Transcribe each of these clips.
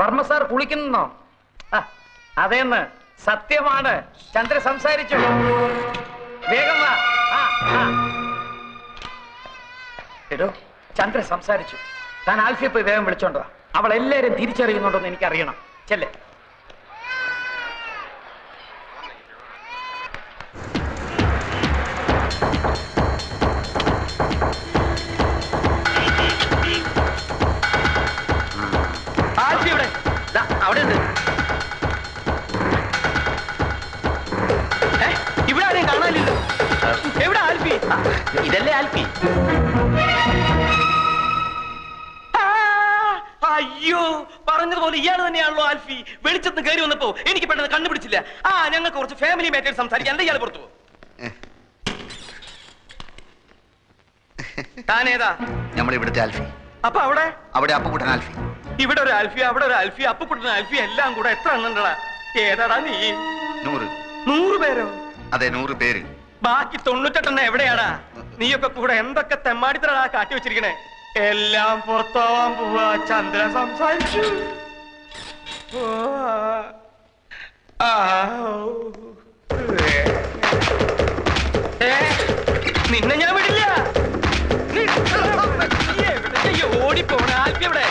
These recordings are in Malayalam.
വർമ്മ സാർ കുളിക്കുന്നോ? അതേന്ന് സത്യമാണ്. ചന്ദ്ര സംസാരിച്ചു. വേഗം വാ. എടോ, ചന്ദ്ര സംസാരിച്ചു. താൻ ആൽഫിയെ പോയി വേഗം വിളിച്ചോണ്ടോ. അവൾ എല്ലാരും തിരിച്ചറിയുന്നുണ്ടോന്ന് എനിക്കറിയണം. ചെല്ലേ. ആൽഫി ഇവിടെ അവിടെ ഉണ്ട്. ഇവിടെ ആരെയും കാണാനില്ലല്ലോ. എവിടെ ആൽഫി? ഇതല്ലേ ആൽഫി? അയ്യോ, പറഞ്ഞതുപോലെ ഇയാൾ തന്നെയാണല്ലോ ആൽഫി. വെളിച്ചത്ത് കയറി വന്നപ്പോ എനിക്ക് പെട്ടെന്ന് കണ്ടുപിടിച്ചില്ല. ഞങ്ങൾക്ക് കുറച്ച് ഫാമിലി മാറ്റേഴ്സ് സംസാരിക്കാൻ. എന്താ ഇയാൾ പുറത്തു? താനേതാ? നമ്മൾ ഇവിടുത്തെ ആൽഫി. അപ്പൊ അവിടെ അവിടെ അപ്പുകുട്ടൻ ആൽഫി. ഇവിടെ ഒരു ആൽഫി, അവിടെ ഒരു ആൽഫി, അപ്പുകുട്ടൻ ആൽഫി, എല്ലാം കൂടെ എത്ര എണ്ണണ്ടടാ? ഏതാടാ നീ? 100 പേരോ? അതെ, 100 പേര്. ബാക്കി 98 എവിടെയാടാ? നീയൊക്കെ കൂടെ എന്തൊക്കെ തെമ്മാടിത്തരാ കാട്ടി വെച്ചിരിക്കണേ? എല്ലാം പുറത്താവാൻ പോവാ. ചന്ദ്ര സംസാരിച്ചു. നിന്നെ ഞാൻ വിടില്ല. ഓടിപ്പോണ ആൽഫി എവിടെ?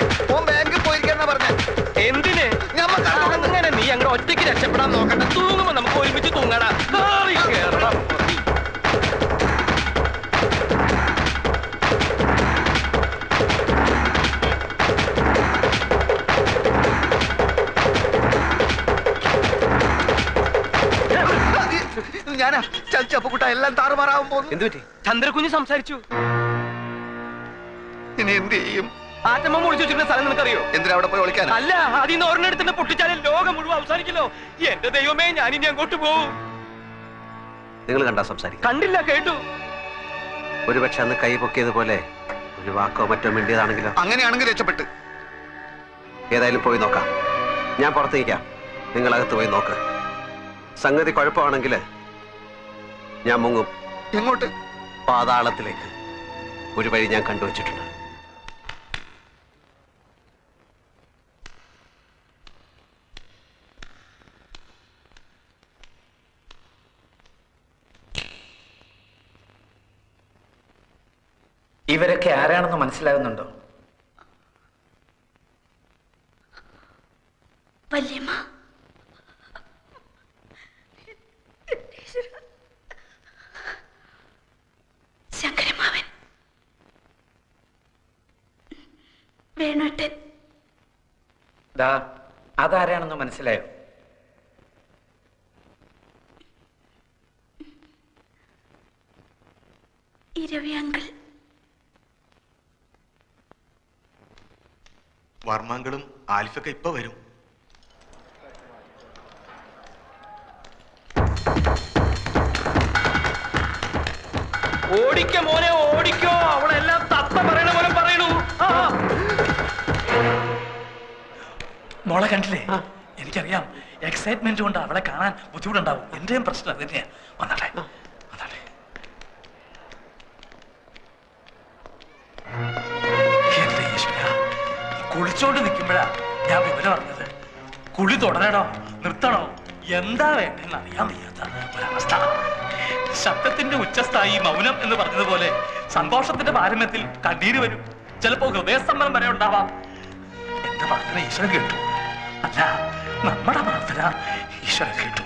ബാങ്കിൽ പോയിരിക്കാന്നാ പറഞ്ഞ. എന്തിന്? അങ്ങനെ നീ അങ്ങനെ ഒറ്റയ്ക്ക് രക്ഷപ്പെടാൻ നോക്കണ്ട. തൂങ്ങുമ്പോ നമുക്ക് ഒരുമിച്ച് തൂങ്ങടാ. ഞാനാ ചപ്പുകുട്ട എല്ലാം താറുമാറാവും പോകുന്നു. എന്ത് പറ്റി? ചന്ദ്രകുഞ്ഞ് സംസാരിച്ചു. ഇനി എന്ത് ചെയ്യും? ആറ്റമ്മ ഒളിച്ചു വെച്ചിരുന്ന സ്ഥലം നിനക്കറിയോ? എന്തിനാ അവിടെ പോയി ഒളിക്കാൻ? അല്ല, അതിന്ന് ഒരെണ്ണെടുത്തിന്റെ പൊട്ടിച്ചാലും ലോകം മുഴുവൻ അവസാനിക്കല്ലോ. എന്റെ ദൈവമേ, ഞാനിനി അങ്ങോട്ട് പോവും. നിങ്ങൾ കണ്ടാ സംസാരിക്കും? കണ്ടില്ല, കേട്ടു. ഒരുപക്ഷെ അന്ന് കൈ പൊക്കിയതുപോലെ ഒരു വാക്കോ മറ്റോ മിണ്ടിയതാണെങ്കിലോ? അങ്ങനെയാണെങ്കിൽ രക്ഷപ്പെട്ട്. ഏതായാലും പോയി നോക്കാം. ഞാൻ പുറത്തേക്കാം, നിങ്ങളകത്ത് പോയി നോക്ക്. സംഗതി കുഴപ്പമാണെങ്കിൽ ഞാൻ മുങ്ങും. എങ്ങോട്ട്? പാതാളത്തിലേക്ക്. ഒരു വഴി ഞാൻ കണ്ടുവച്ചിട്ടുണ്ട്. ഇവരൊക്കെ ആരാണെന്ന് മനസ്സിലാകുന്നുണ്ടോ? വല്യമ്മ, ശങ്കരമാവൻ, വേണുട്ടൻ. അതാരാണെന്ന് മനസ്സിലായോ? ഇരവി അങ്കിൾ. വർമാങ്കളും ആൽഫൊക്കെ ഇപ്പൊ വരും. ഓടിക്കോ മോനെ, ഓടിക്കോ. അവളെല്ലാം തത്ത പറയണ പോലെ പറയണു. മോളെ കണ്ടില്ലേ? എനിക്കറിയാം, എക്സൈറ്റ്മെന്റ് കൊണ്ട് അവളെ കാണാൻ ബുദ്ധിമുട്ടുണ്ടാവും. എന്റെയും പ്രശ്നം അത് തന്നെയാ. വന്നാട്ടെ, വന്നാട്ടെ. എന്റെ ഈശ്വര, കുളിച്ചോണ്ട് നിൽക്കുമ്പോഴാ ഞാൻ വിവരം അറിഞ്ഞത്. കുളി തുടരണോ നിർത്തണോ എന്താ വേണ്ടെന്ന് അറിയാൻ വയ്യാത്ത ഒരവസ്ഥ. ശബ്ദത്തിന്റെ ഉച്ചസ്ഥായി മൗനം എന്ന് പറഞ്ഞതുപോലെ സന്തോഷത്തിന്റെ പാരമ്യത്തിൽ കണ്ണീര് വരും. ചിലപ്പോ ഹൃദയസ്തംഭനം വരെ ഉണ്ടാവാം. എന്റെ പ്രാർത്ഥന ഈശ്വരൻ കേട്ടു. അല്ല, നമ്മുടെ പ്രാർത്ഥന ഈശ്വരൻ കേട്ടു.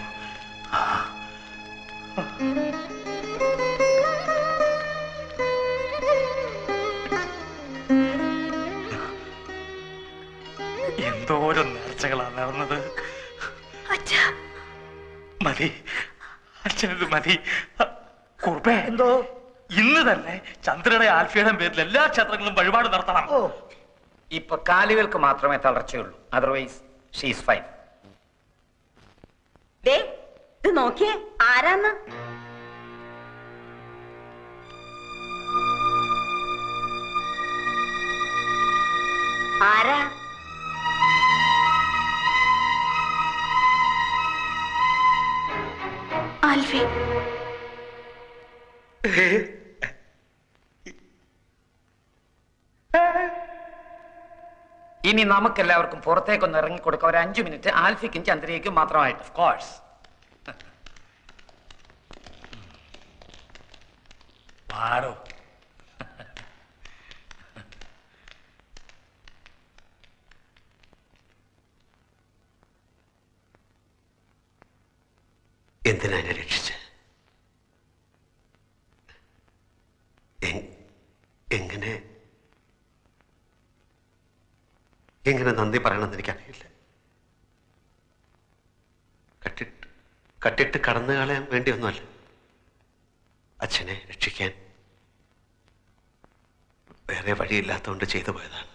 എന്തോരം നേർച്ചകളാണ് നടന്നത്. മതി, അച്ഛനത് മതി. കുറുപ്പേ, എന്തോ ഇന്ന് തന്നെ ചന്ദ്രയുടെ ആൽഫിയുടെ പേരിൽ എല്ലാ ക്ഷേത്രങ്ങളും വഴിപാട് നടത്തണം. ഇപ്പൊ കാലുകൾക്ക് മാത്രമേ തളർച്ചയുള്ളൂ. Otherwise she is fine. ഇത് നോക്കിയേ, ആരാന്ന്? ആരാ? ആൽഫി. ഇനി നമുക്കെല്ലാവർക്കും പുറത്തേക്കൊന്ന് ഇറങ്ങിക്കൊടുക്കാം. ഒരു 5 മിനിറ്റ് ആൽഫിക്കും ചന്ദ്രയ്ക്കും മാത്രമായിട്ട്. Of course. പാടോ. എന്തിനാ എന്നെ രക്ഷിച്ച്? എങ്ങനെ നന്ദി പറയണമെന്ന് എനിക്കറിയില്ല. കട്ടിട്ട് കടന്നു കളയാൻ വേണ്ടിയൊന്നുമല്ല, അച്ഛനെ രക്ഷിക്കാൻ വേറെ വഴിയില്ലാത്തതുകൊണ്ട് ചെയ്തു പോയതാണ്.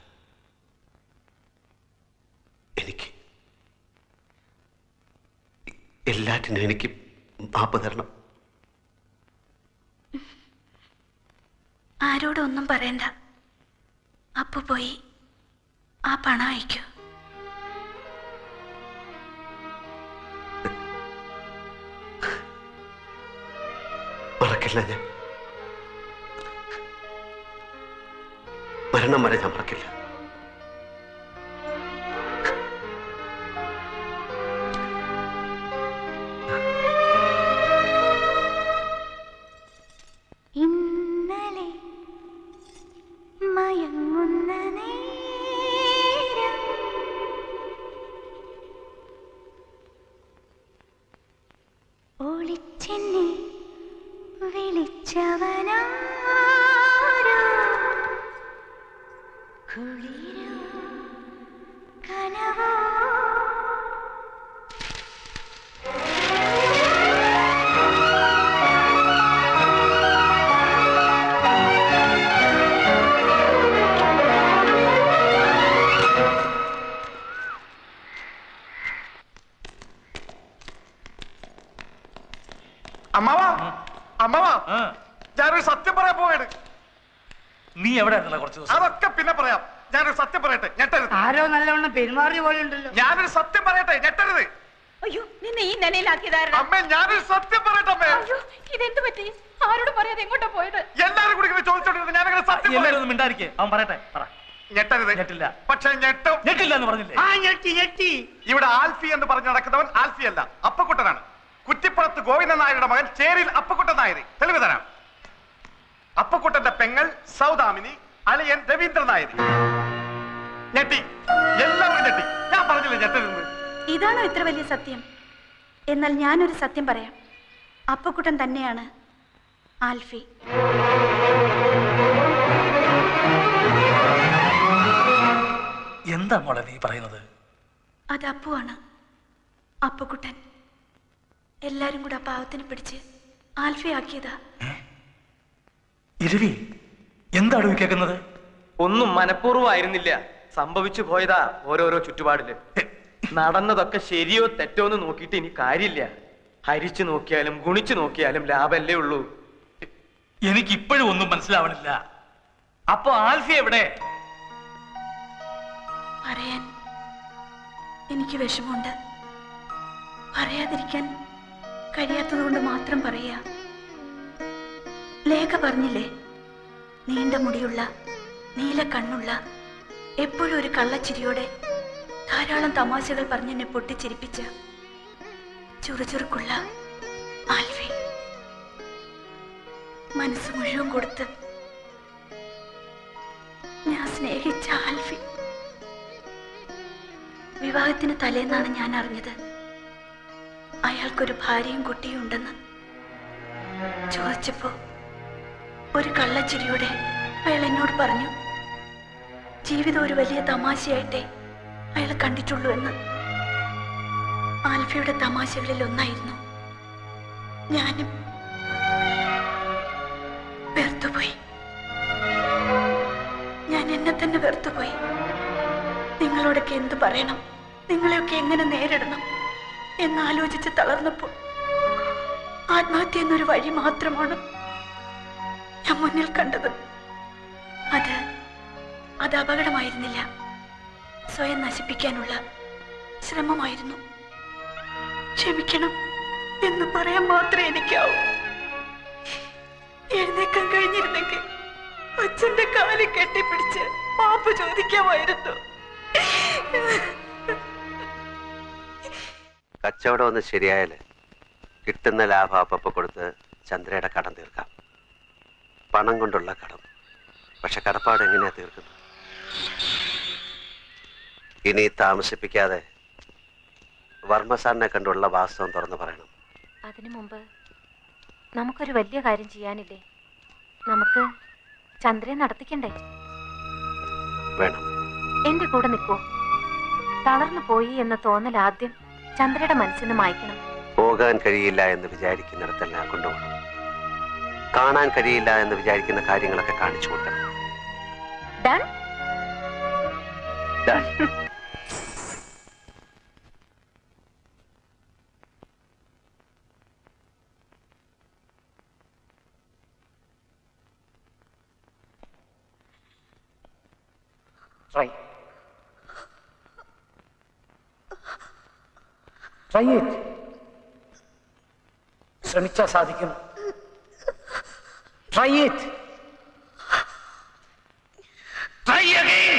എനിക്ക് എല്ലാറ്റിനും എനിക്ക് മാപ്പ് തരണം. ആരോടും ഒന്നും പറയണ്ട. അപ്പു പോയി ആ പണം അയക്കൂ. മറക്കില്ല ഞാൻ. മരണം വരെ ഞാൻ മറക്കില്ല. ഇന്നലെ മയങ്ങുന്ന നേരം ഒളിച്ചെന്നെ വിളിച്ചവനാരോ കുളിരോ കനവോ ഞാനൊരു സത്യം പറയാൻ പോവാണ്. നീ എവിടെ കുറച്ച് ദിവസം? അതൊക്കെ പിന്നെ പറയാം. ഞാനൊരു സത്യം പറയട്ടെ, ഞെട്ടരുത്. ആരോ നല്ലവണ്ണം പെരുമാറിയ പോലെ ഉണ്ടല്ലോ. ഞാനൊരു സത്യം പറയട്ടെ, ഞെട്ടരുത്. അയ്യോ, നിന്നെ ഈ നിലയിലാക്കിയതായിരുന്നു. അമ്മേ, ഞാനൊരു സത്യം പറയട്ടെ അമ്മേ. അയ്യോ, ഇതെന്ത് പറ്റി? ആരോട് പറയാതെ എങ്ങോട്ടാ പോയത്? എല്ലാരും കൂടി ഇങ്ങനെ ചോദിച്ചോണ്ടിരുന്നു. ഞാനങ്ങനെ സത്യം എല്ലാരും ഒന്നും മിണ്ടായിരിക്കേ. അവൻ പറയട്ടെ. പറ. ഞെട്ടരുത്. ഞെട്ടില്ല. പക്ഷെ ഞെട്ടും. ഞെട്ടില്ല എന്ന് പറഞ്ഞില്ലേ? ഞെട്ടി. ഇവിടെ ആൽഫി എന്ന് പറഞ്ഞു നടക്കുന്നവൻ ആൽഫി അല്ല, അപ്പക്കുട്ടനാണ്. കുറ്റിപ്പുറത്ത് ഗോവിന്ദൻ നായരുടെ മകൻ ചേരിൽ അപ്പക്കുട്ടൻ നായർ. തെളിവ് തരാം. അപ്പക്കുട്ടന്റെ പെങ്ങൾ സൗദാമിനി, അളിയൻ രവീന്ദ്രൻ നായർ. ഞെട്ടി, എല്ലാവരും ഞെട്ടി. ഞാൻ പറഞ്ഞില്ലേ ഞെട്ടരുന്ന്. ഇതാണോ ഇത്ര വലിയ സത്യം? എന്നാൽ ഞാനൊരു സത്യം പറയാം. അപ്പക്കുട്ടൻ തന്നെയാണ് ആൽഫി. എന്താ മോളെ നീ പറയുന്നത്? അത് അപ്പുവാണ്, അപ്പക്കുട്ടൻ. എല്ലാരും കൂടെ പാവത്തിന് പിടിച്ച് ആൽഫി ആക്കിയതാ. ഇരവി, എന്താണ് കേൾക്കുന്നത്? ഒന്നും മനഃപൂർവ്വമായിരുന്നില്ല, സംഭവിച്ചു പോയതാ ഓരോരോ ചുറ്റുപാടില്. നടന്നതൊക്കെ ശരിയോ തെറ്റോ എന്ന് നോക്കിയിട്ട് ഇനി കാര്യമില്ല. ഹരിച്ചു നോക്കിയാലും ഗുണിച്ചു നോക്കിയാലും ലാഭല്ലേ ഉള്ളൂ. എനിക്കിപ്പോഴും ഒന്നും മനസ്സിലാവണില്ല. അപ്പൊ ആൽഫി എവിടെ? പറയാൻ എനിക്ക് വിഷമമുണ്ട്. പറയാതിരിക്കാൻ കഴിയാത്തത് കൊണ്ട് മാത്രം പറയാ. ലേഖ പറഞ്ഞില്ലേ, നീണ്ട മുടിയുള്ള നീല കണ്ണുള്ള എപ്പോഴും ഒരു കള്ളച്ചിരിയോടെ ധാരാളം തമാശകൾ പറഞ്ഞെന്നെ പൊട്ടിച്ചിരിപ്പിച്ച ചുറുചുറുക്കുള്ള ആൽഫി. മനസ്സ് മുഴുവൻ കൊടുത്ത് ഞാൻ സ്നേഹിച്ച ആൽഫി. വിവാഹത്തിന് തലേന്നാണ് ഞാൻ അറിഞ്ഞത് അയാൾക്കൊരു ഭാര്യയും കുട്ടിയും ഉണ്ടെന്ന്. ചോദിച്ചപ്പോ ഒരു കള്ളച്ചിരിയോടെ അയാൾ എന്നോട് പറഞ്ഞു, ജീവിതം ഒരു വലിയ തമാശയായിട്ടേ അയാൾ കണ്ടിട്ടുള്ളൂ എന്ന്. ആൽഫിയുടെ തമാശകളിൽ ഒന്നായിരുന്നു. ഞാനും വെറുത്തുപോയി. ഞാൻ എന്നെ തന്നെ വെറുത്തുപോയി. നിങ്ങളോടൊക്കെ എന്തു പറയണം, നിങ്ങളെയൊക്കെ എങ്ങനെ നേരിടണം എന്നാലോചിച്ച് തളർന്നപ്പോൾ ആത്മഹത്യ എന്നൊരു വഴി മാത്രമാണ് ഞാൻ മുന്നിൽ കണ്ടത്. അത് അപകടമായിരുന്നില്ല, സ്വയം നശിപ്പിക്കാനുള്ള ശ്രമമായിരുന്നു. ക്ഷമിക്കണം എന്ന് പറയാൻ മാത്രമേ എനിക്കാവൂ. എഴുന്നേക്കാൻ കഴിഞ്ഞിരുന്നെങ്കിൽ അച്ഛന്റെ കാലിൽ കെട്ടിപ്പിടിച്ച് മാപ്പ് ചോദിക്കാമായിരുന്നു. കച്ചവടം ഒന്ന് ശരിയായാല് കിട്ടുന്ന ലാഭം അപ്പ കൊടുത്ത് ചന്ദ്രയുടെ കടം തീർക്കാം. പണം കൊണ്ടുള്ള കടം. പക്ഷെ കടപ്പാട് എങ്ങനെയാ തീർക്കുന്നത്? ഇനി താമസിപ്പിക്കാതെ വർമ്മ സാറിനെ കണ്ടുള്ള വാസ്തവം തുറന്നു പറയണം. അതിനു മുമ്പ് നമുക്കൊരു വലിയ കാര്യം ചെയ്യാനില്ലേ? നമുക്ക് ചന്ദ്രയെ നടത്തിക്കണ്ടേ? വേണം. എന്റെ കൂടെ നിൽക്കൂ. തളർന്നു പോയി എന്ന തോന്നൽ ആദ്യം ചന്ദ്രയുടെ മനസ്സിൽ നിന്ന് മായ്ക്കണം. പോകാൻ കഴിയില്ല എന്ന് വിചാരിക്കുന്നിടത്തെല്ലാം കൊണ്ടുപോകണം. കാണാൻ കഴിയില്ല എന്ന് വിചാരിക്കുന്ന കാര്യങ്ങളൊക്കെ കാണിച്ചു കൊടുക്കണം. Done? Done. Try. Try it. ശ്രമിച്ചാൽ സാധിക്കും. Try it. Try again.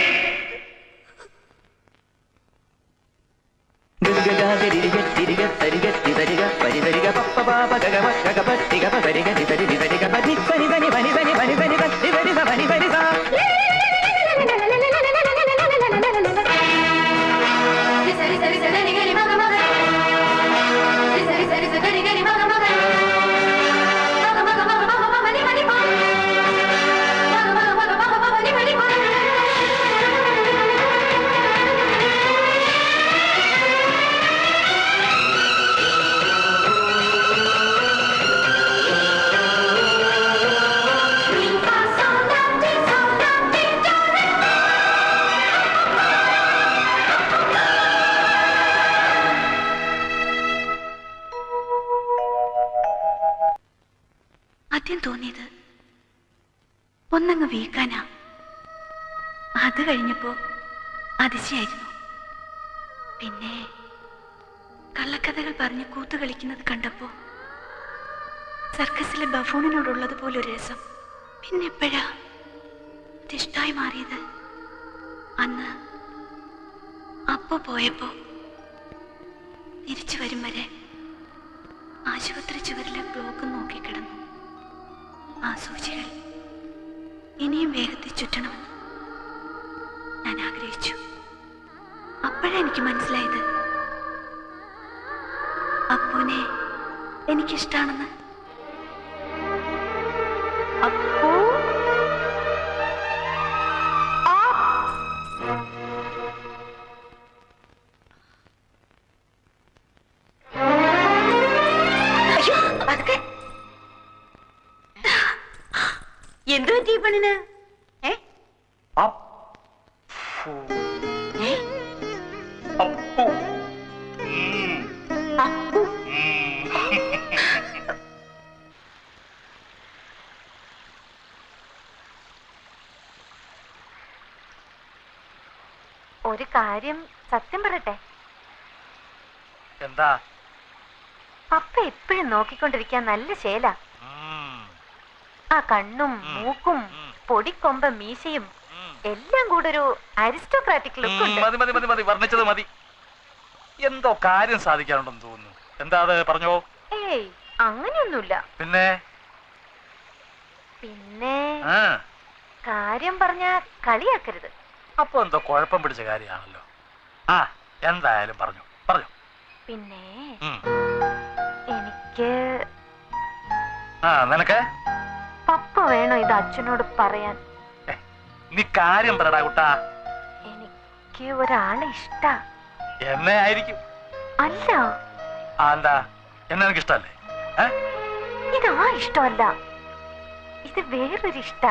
ആദ്യം തോന്നിയത് ഒന്നങ്ങ് വീക്കാനാ. അത് കഴിഞ്ഞപ്പോ അതിശയായിരുന്നു. പിന്നെ കള്ളക്കഥകൾ പറഞ്ഞ് കൂത്തുകളിക്കുന്നത് കണ്ടപ്പോ സർക്കസിലെ ബഫൂണിനോടുള്ളത് പോലൊരു രസം. പിന്നെ എപ്പോഴാ അതിഷ്ടായി മാറിയത്? അന്ന് അപ്പോ പോയപ്പോ തിരിച്ചു വരും വരെ ആശുപത്രി ചുവരിലെ ക്ലോക്ക് നോക്കിക്കിടന്നു. ആ സൂചികൾ ഇനിയും വേഗത്തിൽ ചുറ്റണമെന്ന് ഞാൻ ആഗ്രഹിച്ചു. അപ്പോഴെനിക്ക് മനസ്സിലായത് അപ്പൂനെ എനിക്കിഷ്ടാണെന്ന്. അപ്പൂ എന്ത് പറ്റി ഈ പെണ്ണിന്? ഒരു കാര്യം സത്യം പറയട്ടെ. എന്താ? പപ്പ എപ്പോഴും നോക്കിക്കൊണ്ടിരിക്കാൻ നല്ല ശേല. ആ കണ്ണും മൂക്കും പൊടിക്കൊമ്പ മീശയും എല്ലാം കൂടെ ഒരു അരിസ്റ്റോക്രാറ്റിക് ലുക്ക് ഉണ്ട്. മതി മതി മതി മതി, വർണ്ണിച്ചത് മതി. എന്തോ കാര്യം സാധിക്കാനുണ്ടെന്ന് തോന്നുന്നു. എന്താ അത്? പറഞ്ഞോ. ഏയ് അങ്ങനെയൊന്നുമില്ല. പിന്നെ പിന്നെ കാര്യം പറഞ്ഞ കളിയാക്കരുത്. അപ്പൊ എന്തോ കുഴപ്പം പിടിച്ച കാര്യമാണല്ലോ. ആ എന്തായാലും പറഞ്ഞു പറഞ്ഞു. പിന്നെ എനിക്ക് നിനക്ക് പപ്പ വേണോ ഇത് അച്ഛനോട് പറയാൻ? നീ കാര്യം പറടാ കുട്ടാ. എനിക്ക് ഒരാളെ ഇഷ്ടാ. എന്നെ ആയിരിക്കും. അല്ല. എന്താ? എന്നെ എനിക്ക് ഇഷ്ടല്ലേ? ഇത് ആ ഇഷ്ടമല്ല, ഇത് വേറൊരു ഇഷ്ട.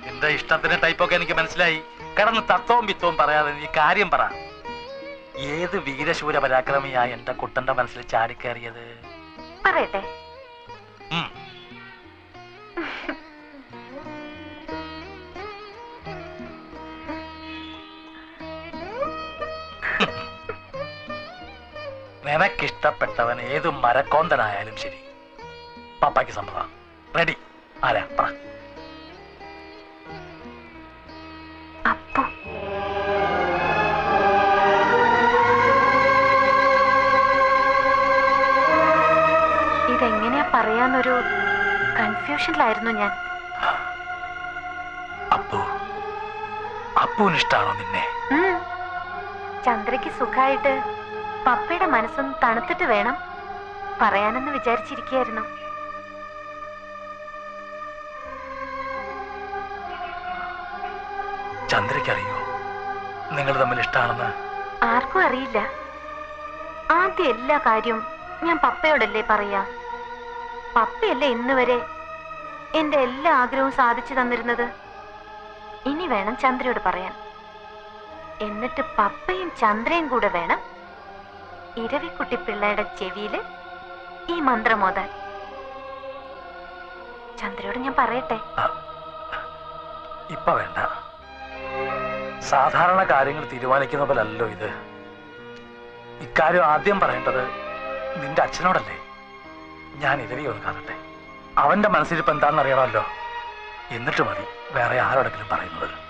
നിന്റെ ഇഷ്ടത്തിന്റെ ടൈപ്പൊക്കെ എനിക്ക് മനസ്സിലായി. കിടന്ന് തത്വവും പിത്തവും പറയാതെ നീ കാര്യം പറ. ഏത് വീരശൂര പരാക്രമിയാ എന്റെ കുട്ടന്റെ മനസ്സിൽ ചാടിക്കേറിയത്? പറയട്ടെ. നിനക്കിഷ്ടപ്പെട്ടവൻ ഏത് മരക്കോന്തനായാലും ശരി, പപ്പായ്ക്ക് സമ്മതം. റെഡി? ആരാ പറ. അപ്പോ പറയാന്നൊരു കൺഫ്യൂഷനിലായിരുന്നു ഞാൻ. അപ്പുവിനിഷ്ടാണോ നിന്നെ? ചന്ദ്രയ്ക്ക് സുഖമായിട്ട് പപ്പയുടെ മനസ്സൊന്ന് തണുത്തിട്ട് വേണം പറയാനെന്ന് വിചാരിച്ചിരിക്കുകയായിരുന്നു. ചന്ദ്രയ്ക്കറിയോ നിങ്ങൾ തമ്മിൽ ഇഷ്ടാണെന്ന്? ആർക്കും അറിയില്ല. ആദ്യം എല്ലാ കാര്യവും ഞാൻ പപ്പയോടല്ലേ പറയാ. പപ്പയല്ലേ ഇന്ന് വരെ എന്റെ എല്ലാ ആഗ്രഹവും സാധിച്ചു തന്നിരുന്നത്. ഇനി വേണം ചന്ദ്രയോട് പറയാൻ. എന്നിട്ട് പപ്പയും ചന്ദ്രയും കൂടെ വേണം ഇരവിക്കുട്ടി പിള്ളയുടെ ചെവിയില് ഈ മന്ത്രമോതാൻ. ചന്ദ്രയോട് ഞാൻ പറയട്ടെ? ഇപ്പൊ വേണ്ട. സാധാരണ കാര്യങ്ങൾ തീരുമാനിക്കുന്ന പോലല്ലോ ഇത്. ഇക്കാര്യം ആദ്യം പറയേണ്ടത് നിന്റെ അച്ഛനോടല്ലേ? ഞാൻ ഇരവി ഒന്ന് കാണട്ടെ. അവന്റെ മനസ്സിലിപ്പോ എന്താണെന്ന് അറിയണമല്ലോ. എന്നിട്ട് മതി വേറെ ആരോടെങ്കിലും പറയുന്നത്.